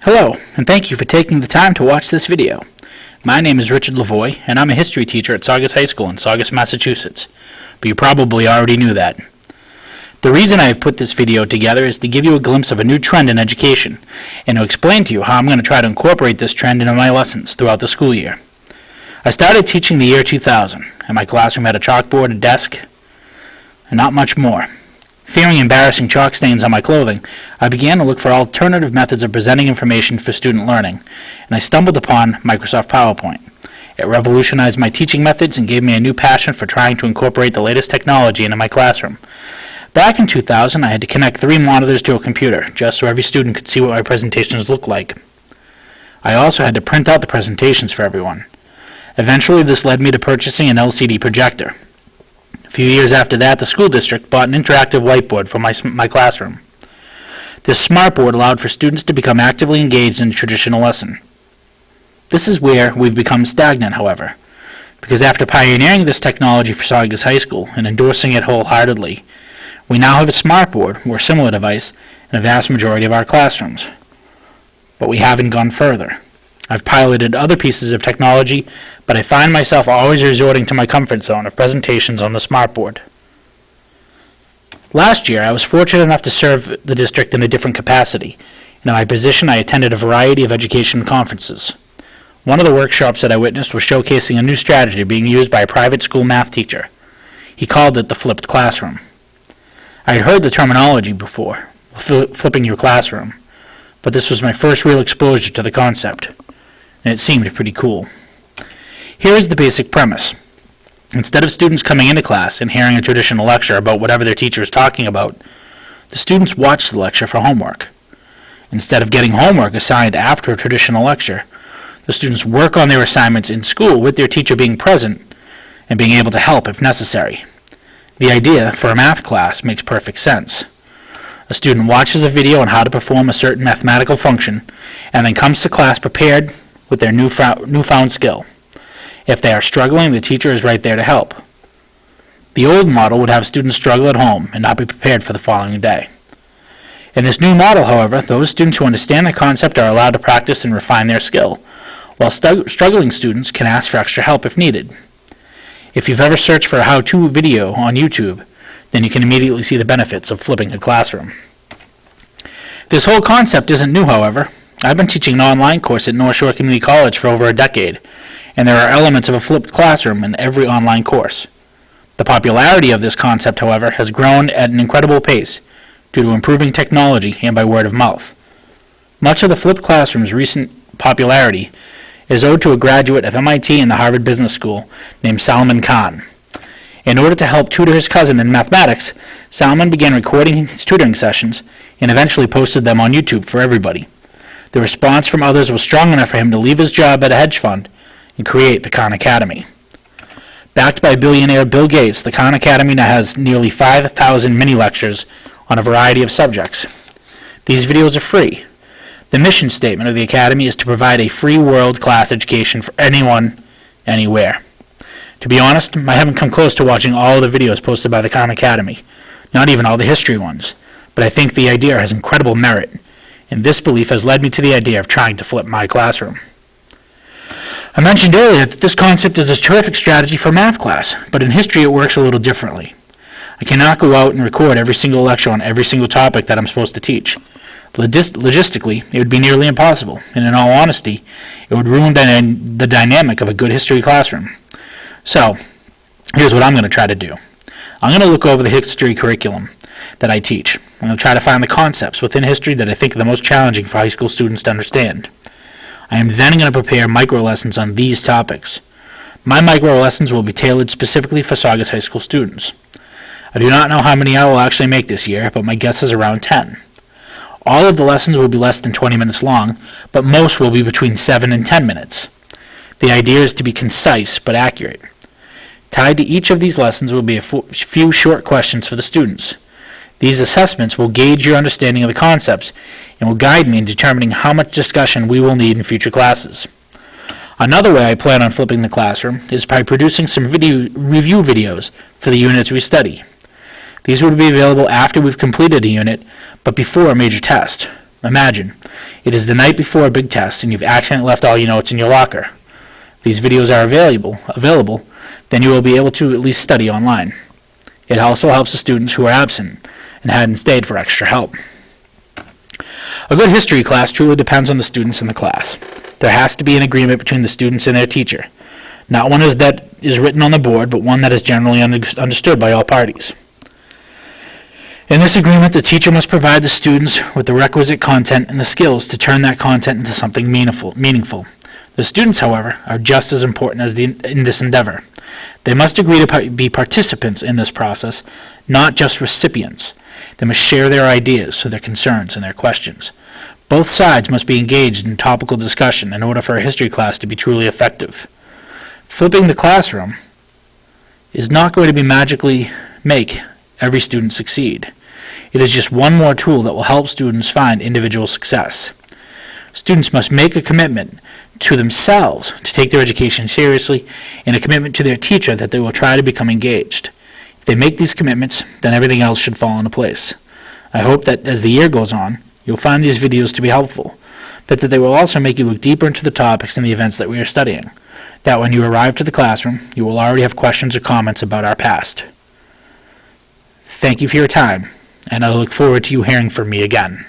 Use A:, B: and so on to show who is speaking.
A: Hello, and thank you for taking the time to watch this video. My name is Richard Lavoie, and I'm a history teacher at Saugus High School in Saugus, Massachusetts. But you probably already knew that. The reason I have put this video together is to give you a glimpse of a new trend in education, and to explain to you how I'm going to try to incorporate this trend into my lessons throughout the school year. I started teaching the year 2000, and my classroom had a chalkboard, a desk, and not much more. Fearing embarrassing chalk stains on my clothing, I began to look for alternative methods of presenting information for student learning, and I stumbled upon Microsoft PowerPoint. It revolutionized my teaching methods and gave me a new passion for trying to incorporate the latest technology into my classroom. Back in 2000, I had to connect 3 monitors to a computer, just so every student could see what my presentations looked like. I also had to print out the presentations for everyone. Eventually, this led me to purchasing an LCD projector. A few years after that, the school district bought an interactive whiteboard for my classroom. This smartboard allowed for students to become actively engaged in a traditional lesson. This is where we've become stagnant, however, because after pioneering this technology for Saugus High School and endorsing it wholeheartedly, we now have a smartboard or similar device in a vast majority of our classrooms. But we haven't gone further. I've piloted other pieces of technology, but I find myself always resorting to my comfort zone of presentations on the smartboard. Last year, I was fortunate enough to serve the district in a different capacity. In my position, I attended a variety of education conferences. One of the workshops that I witnessed was showcasing a new strategy being used by a private school math teacher. He called it the flipped classroom. I had heard the terminology before, flipping your classroom, but this was my first real exposure to the concept, and it seemed pretty cool. Here is the basic premise. Instead of students coming into class and hearing a traditional lecture about whatever their teacher is talking about, the students watch the lecture for homework. Instead of getting homework assigned after a traditional lecture, the students work on their assignments in school with their teacher being present and being able to help if necessary. The idea for a math class makes perfect sense. A student watches a video on how to perform a certain mathematical function and then comes to class prepared with their newfound skill. If they are struggling, the teacher is right there to help. The old model would have students struggle at home and not be prepared for the following day. In this new model, however, those students who understand the concept are allowed to practice and refine their skill, while struggling students can ask for extra help if needed. If you've ever searched for a how-to video on YouTube, then you can immediately see the benefits of flipping a classroom. This whole concept isn't new, however. I've been teaching an online course at North Shore Community College for over a decade, and there are elements of a flipped classroom in every online course. The popularity of this concept, however, has grown at an incredible pace due to improving technology and by word of mouth. Much of the flipped classroom's recent popularity is owed to a graduate of MIT and the Harvard Business School named Salman Khan. In order to help tutor his cousin in mathematics, Salman began recording his tutoring sessions and eventually posted them on YouTube for everybody. The response from others was strong enough for him to leave his job at a hedge fund and create the Khan Academy. Backed by billionaire Bill Gates, the Khan Academy now has nearly 5,000 mini-lectures on a variety of subjects. These videos are free. The mission statement of the Academy is to provide a free world-class education for anyone, anywhere. To be honest, I haven't come close to watching all of the videos posted by the Khan Academy, not even all the history ones, but I think the idea has incredible merit, and this belief has led me to the idea of trying to flip my classroom. I mentioned earlier that this concept is a terrific strategy for math class, but in history it works a little differently. I cannot go out and record every single lecture on every single topic that I'm supposed to teach. Logistically, it would be nearly impossible, and in all honesty, it would ruin the dynamic of a good history classroom. So, here's what I'm going to try to do. I'm going to look over the history curriculum that I teach. I'm going to try to find the concepts within history that I think are the most challenging for high school students to understand. I am then going to prepare micro-lessons on these topics. My micro-lessons will be tailored specifically for Saugus High School students. I do not know how many I will actually make this year, but my guess is around 10. All of the lessons will be less than 20 minutes long, but most will be between 7 and 10 minutes. The idea is to be concise but accurate. Tied to each of these lessons will be a few short questions for the students. These assessments will gauge your understanding of the concepts and will guide me in determining how much discussion we will need in future classes. Another way I plan on flipping the classroom is by producing some review videos for the units we study. These will be available after we've completed a unit, but before a major test. Imagine, It is the night before a big test and you've accidentally left all your notes in your locker. These videos are available, then you will be able to at least study online. It also helps the students who are absent and hadn't stayed for extra help. A good history class truly depends on the students in the class. There has to be an agreement between the students and their teacher. Not one that is written on the board, but one that is generally understood by all parties. In this agreement, the teacher must provide the students with the requisite content and the skills to turn that content into something meaningful. The students, however, are just as important in this endeavor. They must agree to be participants in this process, not just recipients. They must share their ideas, their concerns, and their questions. Both sides must be engaged in topical discussion in order for a history class to be truly effective. Flipping the classroom is not going to magically make every student succeed. It is just one more tool that will help students find individual success. Students must make a commitment to themselves to take their education seriously and a commitment to their teacher that they will try to become engaged. If they make these commitments, then everything else should fall into place. I hope that as the year goes on, you'll find these videos to be helpful, but that they will also make you look deeper into the topics and the events that we are studying. That when you arrive to the classroom, you will already have questions or comments about our past. Thank you for your time, and I look forward to you hearing from me again.